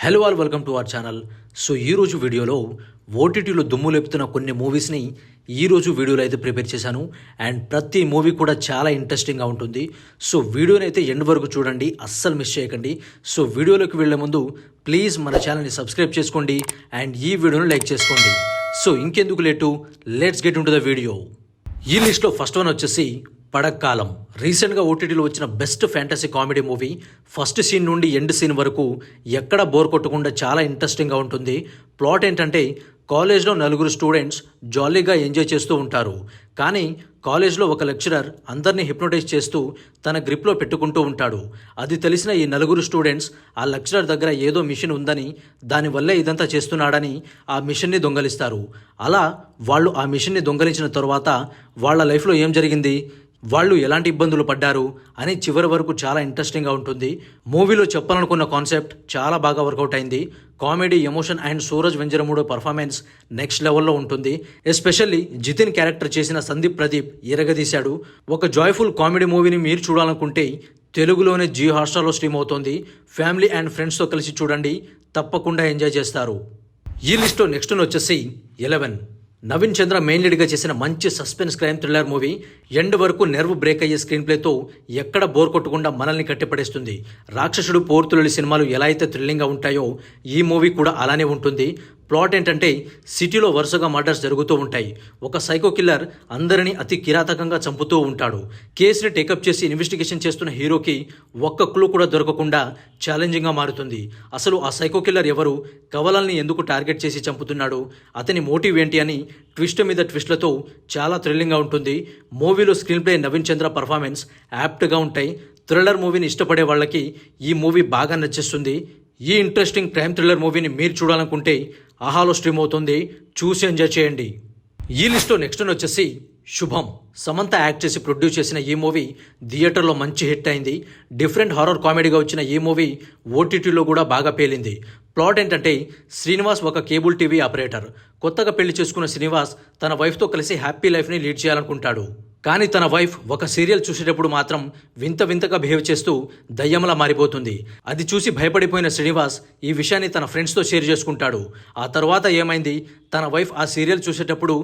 Hello all welcome to our channel. So ఈరోజు వీడియోలో ఓటీటీలో దుమ్ము లేపుతున్న కొన్ని మూవీస్ని ఈరోజు వీడియోలో అయితే ప్రిపేర్ చేశాను. అండ్ ప్రతి మూవీ కూడా చాలా ఇంట్రెస్టింగ్గా ఉంటుంది. సో వీడియోని అయితే ఎండ్ వరకు చూడండి, అస్సలు మిస్ చేయకండి. సో వీడియోలోకి వెళ్ళే ముందు ప్లీజ్ మన ఛానల్ని సబ్స్క్రైబ్ చేసుకోండి అండ్ ఈ వీడియోని లైక్ చేసుకోండి. సో ఇంకెందుకు late, let's get into the video. ఈ లిస్ట్లో ఫస్ట్ వన్ వచ్చేసి పడక్కాలం. రీసెంట్గా ఓటీటీలో వచ్చిన best fantasy comedy movie. First scene నుండి ఎండ్ సీన్ వరకు ఎక్కడ బోర్ కొట్టకుండా చాలా ఇంట్రెస్టింగ్గా ఉంటుంది. ప్లాట్ ఏంటంటే కాలేజ్లో నలుగురు స్టూడెంట్స్ జాలీగా ఎంజాయ్ చేస్తూ ఉంటారు. కానీ కాలేజ్లో ఒక లెక్చరర్ అందరినీ హిప్నోటైజ్ చేస్తూ తన గ్రిప్లో పెట్టుకుంటూ ఉంటాడు. అది తెలిసిన ఈ నలుగురు స్టూడెంట్స్ ఆ లెక్చరర్ దగ్గర ఏదో మిషన్ ఉందని, దానివల్లే ఇదంతా చేస్తున్నాడని ఆ మిషన్ని దొంగలిస్తారు. అలా వాళ్ళు ఆ మిషన్ని దొంగలించిన తర్వాత వాళ్ళ లైఫ్లో ఏం జరిగింది, వాళ్ళు ఎలాంటి ఇబ్బందులు పడ్డారు అని చివరి వరకు చాలా ఇంట్రెస్టింగ్గా ఉంటుంది. మూవీలో చెప్పాలనుకున్న కాన్సెప్ట్ చాలా బాగా వర్కౌట్ అయింది. Comedy, emotion and Suraj Venjaramoodu performance next లెవెల్లో ఉంటుంది. ఎస్పెషల్లీ జితిన్ క్యారెక్టర్ చేసిన సందీప్ ప్రదీప్ ఇరగదీశాడు. ఒక జాయ్ఫుల్ కామెడీ మూవీని మీరు చూడాలనుకుంటే తెలుగులోనే జియో హాట్స్టార్లో స్ట్రీమ్ అవుతోంది. ఫ్యామిలీ అండ్ ఫ్రెండ్స్తో కలిసి చూడండి, తప్పకుండా ఎంజాయ్ చేస్తారు. ఈ లిస్ట్లో నెక్స్ట్ వచ్చేసి 11. నవీన్ చంద్ర మెయిన్ లీడ్గా చేసిన మంచి suspense crime thriller movie. End వరకు నెర్వ్ బ్రేక్ అయ్యే స్క్రీన్ ప్లేతో ఎక్కడ బోర్ కొట్టకుండా మనల్ని కట్టిపడేస్తుంది. రాక్షసుడు, పోర్తులలి సినిమాలు ఎలా అయితే థ్రిల్లింగ్గా ఉంటాయో ఈ మూవీ కూడా అలానే ఉంటుంది. ప్లాట్ ఏంటంటే సిటీలో వరుసగా మర్డర్స్ జరుగుతూ ఉంటాయి. ఒక సైకో కిల్లర్ అందరినీ అతి కిరాతకంగా చంపుతూ ఉంటాడు. కేసుని టేకప్ చేసి ఇన్వెస్టిగేషన్ చేస్తున్న హీరోకి ఒక్క క్లూ కూడా దొరకకుండా ఛాలెంజింగ్గా మారుతుంది. అసలు ఆ సైకో కిల్లర్ ఎవరు, కవలల్ని ఎందుకు టార్గెట్ చేసి చంపుతున్నాడు, అతని మోటివ్ ఏంటి అని ట్విస్ట్ మీద ట్విస్ట్లతో చాలా థ్రిల్లింగ్గా ఉంటుంది. మూవీలో స్క్రీన్ ప్లే, నవీన్ చంద్ర పర్ఫార్మెన్స్ యాప్ట్గా ఉంటాయి. థ్రిల్లర్ మూవీని ఇష్టపడే వాళ్ళకి ఈ మూవీ బాగా నచ్చేస్తుంది. ఈ ఇంట్రెస్టింగ్ క్రైమ్ థ్రిల్లర్ మూవీని మీరు చూడాలనుకుంటే ఆహాలో స్ట్రీమ్ అవుతుంది, చూసి ఎంజాయ్ చేయండి. ఈ లిస్ట్లో నెక్స్ట్ వచ్చేసి శుభం. సమంత యాక్ట్ చేసి ప్రొడ్యూస్ చేసిన ఈ మూవీ థియేటర్లో మంచి హిట్ అయింది. డిఫరెంట్ హారర్ కామెడీగా వచ్చిన ఈ మూవీ ఓటీటీలో కూడా బాగా పేలింది. ప్లాట్ ఏంటంటే శ్రీనివాస్ ఒక కేబుల్ టీవీ ఆపరేటర్. కొత్తగా పెళ్లి చేసుకున్న శ్రీనివాస్ తన వైఫ్తో కలిసి హ్యాపీ లైఫ్ని లీడ్ చేయాలనుకుంటాడు. కానీ తన వైఫ్ ఒక సీరియల్ చూసేటప్పుడు మాత్రం వింత వింతగా బిహేవ్ చేస్తూ దయ్యంలా మారిపోతుంది. అది చూసి భయపడిపోయిన శ్రీనివాస్ ఈ విషయాన్ని తన ఫ్రెండ్స్తో షేర్ చేసుకుంటాడు. ఆ తర్వాత ఏమైంది, తన వైఫ్ ఆ సీరియల్ చూసేటప్పుడు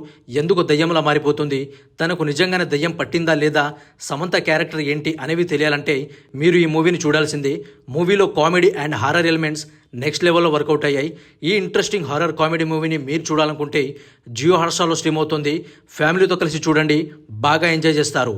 ఎందుకు దయ్యంలా మారిపోతుంది, తనకు నిజంగానే దయ్యం పట్టిందా లేదా, సమంత క్యారెక్టర్ ఏంటి అనేవి తెలియాలంటే మీరు ఈ మూవీని చూడాల్సిందే. మూవీలో comedy and horror elements next లెవెల్లో వర్కౌట్ అయ్యాయి. ఈ ఇంట్రెస్టింగ్ హారర్ కామెడీ మూవీని మీరు చూడాలనుకుంటే జియో హాట్స్టార్లో స్ట్రీమ్ అవుతుంది. ఫ్యామిలీతో కలిసి చూడండి, బాగా ఎంజాయ్ చేస్తారు.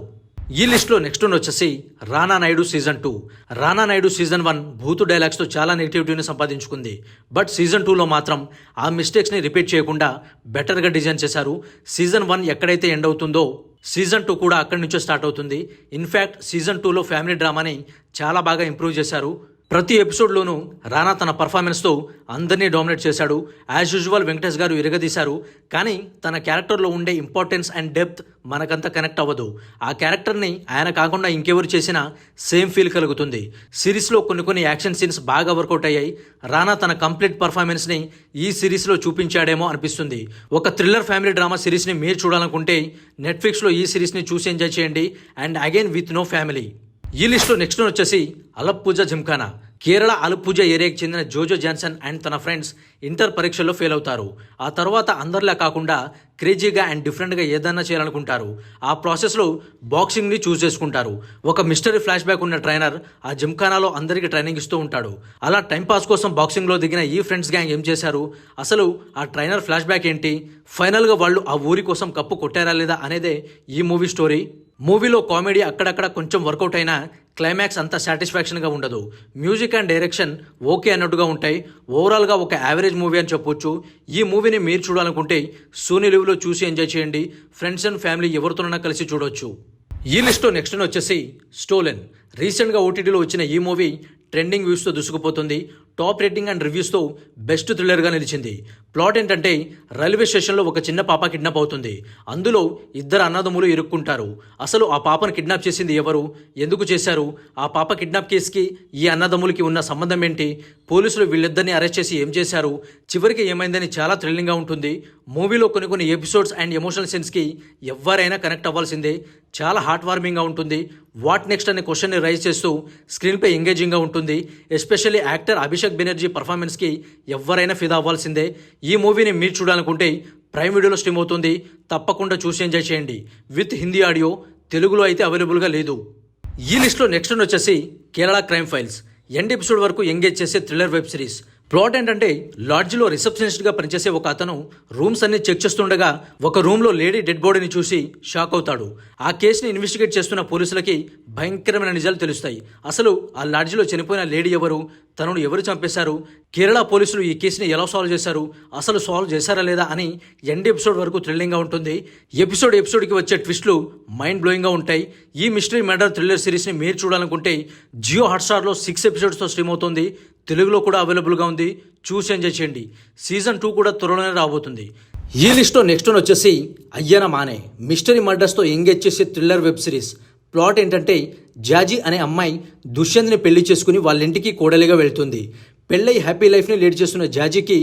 ఈ లిస్ట్లో నెక్స్ట్ వచ్చేసి రానా నాయుడు సీజన్ 2. రానా నాయుడు సీజన్ 1 భూతు డైలాగ్స్తో చాలా నెగిటివిటీని సంపాదించుకుంది. బట్ సీజన్ 2లో మాత్రం ఆ మిస్టేక్స్ని రిపీట్ చేయకుండా బెటర్గా డిజైన్ చేశారు. సీజన్ 1 ఎక్కడైతే ఎండ్ అవుతుందో సీజన్ 2 కూడా అక్కడి నుంచే స్టార్ట్ అవుతుంది. ఇన్ఫ్యాక్ట్ సీజన్ 2లో ఫ్యామిలీ డ్రామాని చాలా బాగా ఇంప్రూవ్ చేశారు. ప్రతి ఎపిసోడ్లోనూ రానా తన పర్ఫార్మెన్స్తో అందరినీ డామినేట్ చేశాడు. యాజ్ యూజువల్ వెంకటేష్ గారు ఇరగదీశారు. కానీ తన క్యారెక్టర్లో ఉండే ఇంపార్టెన్స్ అండ్ డెప్త్ మనకంతా కనెక్ట్ అవ్వదు. ఆ క్యారెక్టర్ని ఆయన కాకుండా ఇంకెవరు చేసినా సేమ్ ఫీల్ కలుగుతుంది. సిరీస్లో కొన్ని యాక్షన్ సీన్స్ బాగా వర్కౌట్ అయ్యాయి. రానా తన కంప్లీట్ పర్ఫార్మెన్స్ని ఈ సిరీస్లో చూపించాడేమో అనిపిస్తుంది. ఒక థ్రిల్లర్ ఫ్యామిలీ డ్రామా సిరీస్ని మీరు చూడాలనుకుంటే నెట్ఫ్లిక్స్లో ఈ సిరీస్ని చూసి ఎంజాయ్ చేయండి. And again with no family. ఈ లిస్ట్లో నెక్స్ట్ వచ్చేసి అలప్పూజ జిమ్ఖానా. కేరళ అలప్పూజ ఏరియాకి చెందిన జోజో జాన్సన్ అండ్ తన ఫ్రెండ్స్ ఇంటర్ పరీక్షల్లో ఫెయిల్ అవుతారు. ఆ తర్వాత అందరిలా కాకుండా క్రేజీగా అండ్ డిఫరెంట్గా ఏదైనా చేయాలనుకుంటారు. ఆ ప్రాసెస్లో బాక్సింగ్ని చూస్ చేసుకుంటారు. ఒక మిస్టరీ ఫ్లాష్ బ్యాక్ ఉన్న ట్రైనర్ ఆ జిమ్ఖానాలో అందరికీ ట్రైనింగ్ ఇస్తూ ఉంటాడు. అలా టైంపాస్ కోసం బాక్సింగ్లో దిగిన ఈ ఫ్రెండ్స్ గ్యాంగ్ ఏం చేశారు, అసలు ఆ ట్రైనర్ ఫ్లాష్ బ్యాక్ ఏంటి, ఫైనల్గా వాళ్ళు ఆ ఊరి కోసం కప్పు కొట్టారా లేదా అనేదే ఈ మూవీ స్టోరీ. మూవీలో కామెడీ అక్కడక్కడ కొంచెం వర్కౌట్ అయినా క్లైమాక్స్ అంత సాటిస్ఫాక్షన్గా ఉండదు. మ్యూజిక్ అండ్ డైరెక్షన్ ఓకే అన్నట్టుగా ఉంటాయి. ఓవరాల్గా ఒక యావరేజ్ మూవీ అని చెప్పొచ్చు. ఈ మూవీని మీరు చూడాలనుకుంటే సోనీ లివ్లో చూసి ఎంజాయ్ చేయండి. ఫ్రెండ్స్ అండ్ ఫ్యామిలీ ఎవరితోనైనా కలిసి చూడొచ్చు. ఈ లిస్ట్లో నెక్స్ట్ వచ్చేసి స్టోలెన్. రీసెంట్గా ఓటీటీలో వచ్చిన ఈ మూవీ ట్రెండింగ్ వ్యూస్తో దూసుకుపోతుంది. టాప్ రేటింగ్ అండ్ రివ్యూస్తో బెస్ట్ థ్రిల్లర్గా నిలిచింది. ప్లాట్ ఏంటంటే రైల్వే స్టేషన్లో ఒక చిన్న పాప కిడ్నాప్ అవుతుంది. అందులో ఇద్దరు అన్నదమ్ములు ఇరుక్కుంటారు. అసలు ఆ పాపను కిడ్నాప్ చేసింది ఎవరు, ఎందుకు చేశారు, ఆ పాప కిడ్నాప్ కేసుకి ఈ అన్నదమ్ములకి ఉన్న సంబంధం ఏంటి, పోలీసులు వీళ్ళిద్దరిని అరెస్ట్ చేసి ఏం చేశారు, చివరికి ఏమైందని చాలా థ్రిల్లింగ్గా ఉంటుంది. మూవీలో కొన్ని ఎపిసోడ్స్ అండ్ ఎమోషనల్ సీన్స్కి ఎవరైనా కనెక్ట్ అవ్వాల్సిందే. చాలా హార్ట్ వార్మింగ్గా ఉంటుంది. వాట్ నెక్స్ట్ అనే క్వశ్చన్ని రైజ్ చేస్తూ స్క్రీన్పై ఎంగేజింగ్గా ఉంటుంది. ఎస్పెషల్లీ యాక్టర్ అభిషేక్ అభిషేక్ బెనర్జీ పర్ఫార్మెన్స్కి ఎవరైనా ఫిదా అవ్వాల్సిందే. ఈ మూవీని మీరు చూడాలనుకుంటే ప్రైమ్ వీడియోలో స్ట్రీమ్ అవుతుంది, తప్పకుండా చూసి ఎంజాయ్ చేయండి. విత్ హిందీ ఆడియో, తెలుగులో అయితే అవైలబుల్గా లేదు. ఈ లిస్ట్లో నెక్స్ట్ వచ్చేసి Kerala crime files. End episode వరకు ఎంగేజ్ చేసే థ్రిల్లర్ వెబ్ సిరీస్. ప్లాట్ ఏంటంటే, లాడ్జ్లో రిసెప్షనిస్ట్గా పనిచేసే ఒక అతను రూమ్స్ అన్ని చెక్ చేస్తుండగా ఒక రూమ్లో లేడీ డెడ్ బాడీని చూసి షాక్ అవుతాడు. ఆ కేసుని ఇన్వెస్టిగేట్ చేస్తున్న పోలీసులకి భయంకరమైన నిజాలు తెలుస్తాయి. అసలు ఆ లాడ్జ్లో చనిపోయిన లేడీ ఎవరు, తనను ఎవరు చంపేశారు, కేరళ పోలీసులు ఈ కేసుని ఎలా సాల్వ్ చేశారు, అసలు సాల్వ్ చేశారా లేదా అని ఎండ్ ఎపిసోడ్ వరకు థ్రిల్లింగ్గా ఉంటుంది. ఎపిసోడ్కి వచ్చే ట్విస్ట్లు మైండ్ బ్లోయింగ్గా ఉంటాయి. ఈ మిస్టరీ మర్డర్ థ్రిల్లర్ సిరీస్ని మీరు చూడాలనుకుంటే జియో హాట్స్టార్లో 6 ఎపిసోడ్స్తో స్ట్రీమ్ అవుతుంది, తెలుగులో కూడా అవైలబుల్గా ఉంది. చూసి ఎంజాయ్ చేయండి. సీజన్ 2 కూడా త్వరలోనే రాబోతుంది. ఈ లిస్ట్లో నెక్స్ట్ వచ్చేసి అయ్యన మానే. మిస్టరీ మర్డర్స్తో ఎంగేజ్ చేసే థ్రిల్లర్ వెబ్ సిరీస్. ప్లాట్ ఏంటంటే, జాజీ అనే అమ్మాయి దుష్యంత్ని పెళ్లి చేసుకుని వాళ్ళ ఇంటికి కోడలిగా వెళ్తుంది. పెళ్ళై హ్యాపీ లైఫ్ని లీడ్ చేస్తున్న జాజీకి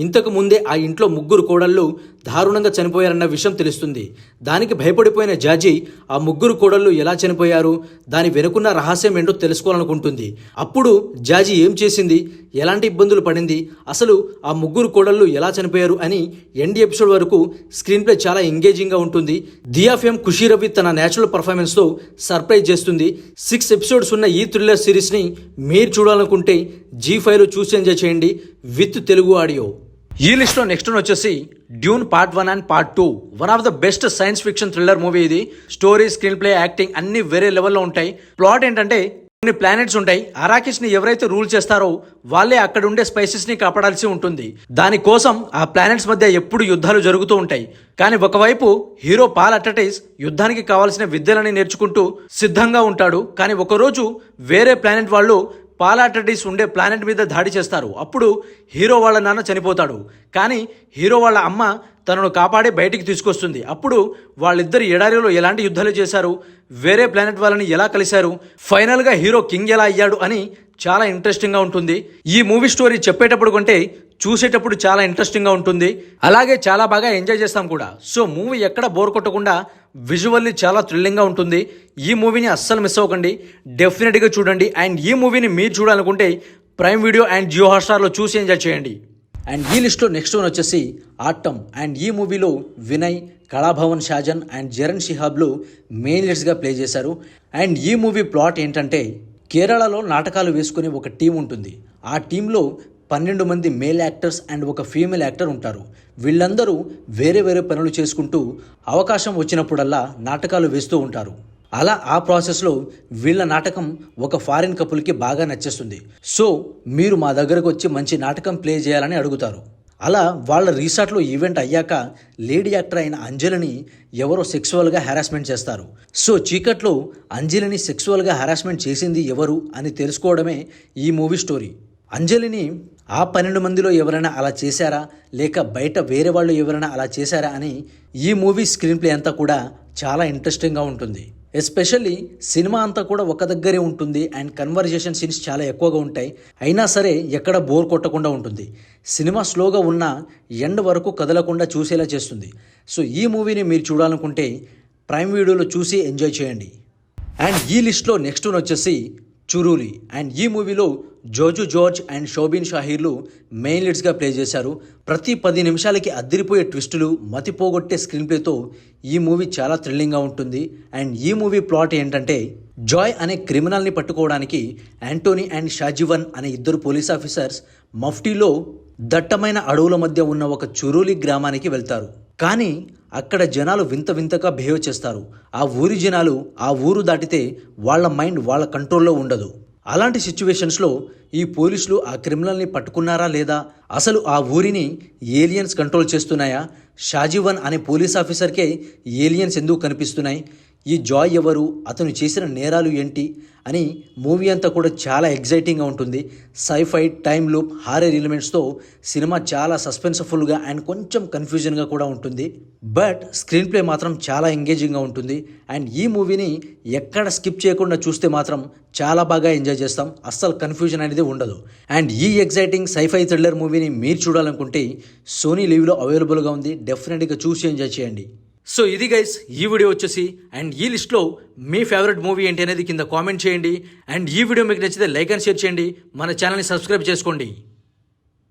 ఇంతకు ముందే ఆ ఇంట్లో 3 కోడళ్ళు దారుణంగా చనిపోయారన్న విషయం తెలుస్తుంది. దానికి భయపడిపోయిన జాజీ ఆ 3 కోడళ్ళు ఎలా చనిపోయారు, దాని వెనుకున్న రహస్యం ఏంటో తెలుసుకోవాలనుకుంటుంది. అప్పుడు జాజీ ఏం చేసింది, ఎలాంటి ఇబ్బందులు పడింది, అసలు ఆ 3 కోడళ్ళు ఎలా చనిపోయారు అని ఎండ్ ఎపిసోడ్ వరకు స్క్రీన్ ప్లే చాలా ఎంగేజింగ్గా ఉంటుంది. దియా ఫేమ్ ఖుషీ రవి తన న్యాచురల్ పర్ఫార్మెన్స్తో సర్ప్రైజ్ చేస్తుంది. 6 ఎపిసోడ్స్ ఉన్న ఈ థ్రిల్లర్ సిరీస్ని మీరు చూడాలనుకుంటే G5లో చూసి ఎంజాయ్ చేయండి విత్ తెలుగు ఆడియో. ఈ లిస్ట్లో నెక్స్ట్ వచ్చేసి Dune part 1 and part 2. One of the best science fiction thriller movie ఇది. స్టోరీ, స్క్రీన్ ప్లే, యాక్టింగ్ అన్ని వేరే లెవెల్లో ఉంటాయి. ప్లాట్ ఏంటంటే, కొన్ని ప్లానెట్స్ ఉంటాయి. అరాకిస్ ని ఎవరైతే రూల్ చేస్తారో వాళ్ళే అక్కడ ఉండే స్పైసెస్ ని కాపాడాల్సి ఉంటుంది. దానికోసం ఆ ప్లానెట్స్ మధ్య ఎప్పుడు యుద్ధాలు జరుగుతూ ఉంటాయి. కానీ ఒకవైపు హీరో పాల్ అట్టటైస్ యుద్ధానికి కావాల్సిన విద్యలని నేర్చుకుంటూ సిద్ధంగా ఉంటాడు. కానీ ఒకరోజు వేరే ప్లానెట్ వాళ్ళు పాలాటడిస్ ఉండే ప్లానెట్ మీద దాడి చేస్తారు. అప్పుడు హీరో వాళ్ళ నాన్న చనిపోతాడు. కానీ హీరో వాళ్ళ అమ్మ తనను కాపాడి బయటికి తీసుకొస్తుంది. అప్పుడు వాళ్ళిద్దరు ఎడారిలో ఎలాంటి యుద్ధాలు చేశారు, వేరే ప్లానెట్ వాళ్ళని ఎలా కలిశారు, ఫైనల్గా హీరో కింగ్ ఎలా అయ్యాడు అని చాలా ఇంట్రెస్టింగ్గా ఉంటుంది. ఈ మూవీ స్టోరీ చెప్పేటప్పుడు కంటే చూసేటప్పుడు చాలా ఇంట్రెస్టింగ్గా ఉంటుంది. అలాగే చాలా బాగా ఎంజాయ్ చేస్తాం కూడా. సో మూవీ ఎక్కడ బోర్ కొట్టకుండా విజువల్లీ చాలా థ్రిల్లింగ్గా ఉంటుంది. ఈ మూవీని అస్సలు మిస్ అవ్వకండి, డెఫినెట్గా చూడండి. అండ్ ఈ మూవీని మీరు చూడాలనుకుంటే ప్రైమ్ వీడియో అండ్ జియో హాట్స్టార్లో చూసి ఎంజాయ్ చేయండి. అండ్ ఈ లిస్ట్లో నెక్స్ట్ వన్ వచ్చేసి ఆటమ్. అండ్ ఈ మూవీలో వినయ్, కళాభవన్ షాజన్ అండ్ జరణ్ షిహాబ్లు మెయిన్ లీడ్స్గా ప్లే చేశారు. అండ్ ఈ మూవీ ప్లాట్ ఏంటంటే, కేరళలో నాటకాలు వేసుకునే ఒక టీం ఉంటుంది. ఆ టీంలో 12 మంది మేల్ యాక్టర్స్ అండ్ ఒక ఫీమేల్ యాక్టర్ ఉంటారు. వీళ్ళందరూ వేరే వేరే పనులు చేసుకుంటూ అవకాశం వచ్చినప్పుడల్లా నాటకాలు వేస్తూ ఉంటారు. అలా ఆ ప్రాసెస్లో వీళ్ళ నాటకం ఒక ఫారిన్ కపుల్కి బాగా నచ్చేస్తుంది. సో మీరు మా దగ్గరకు వచ్చి మంచి నాటకం ప్లే చేయాలని అడుగుతారు. అలా వాళ్ళ రిసార్ట్లో ఈవెంట్ అయ్యాక లేడీ యాక్టర్ అయిన అంజలిని ఎవరో సెక్సువల్గా హెరాస్మెంట్ చేస్తారు. సో చీకట్లో అంజలిని సెక్సువల్గా హెరాస్మెంట్ చేసింది ఎవరు అని తెలుసుకోవడమే ఈ మూవీ స్టోరీ. అంజలిని ఆ 12 మందిలో ఎవరైనా అలా చేశారా, లేక బయట వేరే వాళ్ళు ఎవరైనా అలా చేశారా అని ఈ మూవీ స్క్రీన్ ప్లే అంతా కూడా చాలా ఇంట్రెస్టింగ్గా ఉంటుంది. ఎస్పెషల్లీ సినిమా అంతా కూడా ఒక దగ్గరే ఉంటుంది అండ్ కన్వర్జేషన్ సీన్స్ చాలా ఎక్కువగా ఉంటాయి. అయినా సరే ఎక్కడ బోర్ కొట్టకుండా ఉంటుంది. సినిమా స్లోగా ఉన్నా ఎండ్ వరకు కదలకుండా చూసేలా చేస్తుంది. సో ఈ మూవీని మీరు చూడాలనుకుంటే ప్రైమ్ వీడియోలో చూసి ఎంజాయ్ చేయండి. అండ్ ఈ లిస్ట్లో నెక్స్ట్ వన్ వచ్చేసి చురూలి. అండ్ ఈ మూవీలో జోజు జార్జ్ అండ్ షోబిన్ షాహీర్లు మెయిన్ లీడ్స్గా ప్లే చేశారు. ప్రతి 10 నిమిషాలకి అద్దిరిపోయే ట్విస్టులు, మతిపోగొట్టే స్క్రీన్ ప్లేతో ఈ మూవీ చాలా థ్రిల్లింగ్గా ఉంటుంది. అండ్ ఈ మూవీ ప్లాట్ ఏంటంటే, జాయ్ అనే క్రిమినల్ని పట్టుకోవడానికి యాంటోనీ అండ్ షాజివన్ అనే 2 పోలీస్ ఆఫీసర్స్ మఫ్టీలో దట్టమైన అడవుల మధ్య ఉన్న ఒక చురూలి గ్రామానికి వెళ్తారు. కానీ అక్కడ జనాలు వింత వింతగా బిహేవ్ చేస్తారు. ఆ ఊరి జనాలు ఆ ఊరు దాటితే వాళ్ళ మైండ్ వాళ్ళ కంట్రోల్లో ఉండదు. అలాంటి సిచ్యువేషన్స్లో ఈ పోలీసులు ఆ క్రిమినల్ని పట్టుకున్నారా లేదా, అసలు ఆ ఊరిని ఏలియన్స్ కంట్రోల్ చేస్తున్నాయా, షాజివన్ అనే పోలీస్ ఆఫీసర్కే ఏలియన్స్ ఎందుకు కనిపిస్తున్నాయి, ఈ జాయ్ ఎవరు, అతను చేసిన నేరాలు ఏంటి అని మూవీ అంతా కూడా చాలా ఎగ్జైటింగ్గా ఉంటుంది. సైఫై, టైమ్ లూప్, హారర్ ఎలిమెంట్స్తో సినిమా చాలా సస్పెన్స్ఫుల్గా అండ్ కొంచెం కన్ఫ్యూజన్గా కూడా ఉంటుంది. బట్ స్క్రీన్ ప్లే మాత్రం చాలా ఎంగేజింగ్గా ఉంటుంది. అండ్ ఈ మూవీని ఎక్కడ స్కిప్ చేయకుండా చూస్తే మాత్రం చాలా బాగా ఎంజాయ్ చేస్తాం. అస్సలు కన్ఫ్యూజన్ అనేది ఉండదు. అండ్ ఈ ఎగ్జైటింగ్ సైఫై థ్రిల్లర్ మూవీని మీరు చూడాలనుకుంటే సోనీ లీవ్లో అవైలబుల్గా ఉంది. డెఫినెట్గా చూసి ఎంజాయ్ చేయండి. సో ఇది గైస్ ఈ వీడియో వచ్చేసి, అండ్ ఈ లిస్ట్లో మీ ఫేవరెట్ మూవీ ఏంటి అనేది కింద కామెంట్ చేయండి. అండ్ ఈ వీడియో మీకు నచ్చితే లైక్ అండ్ షేర్ చేయండి, మన ఛానల్ని సబ్స్క్రైబ్ చేసుకోండి.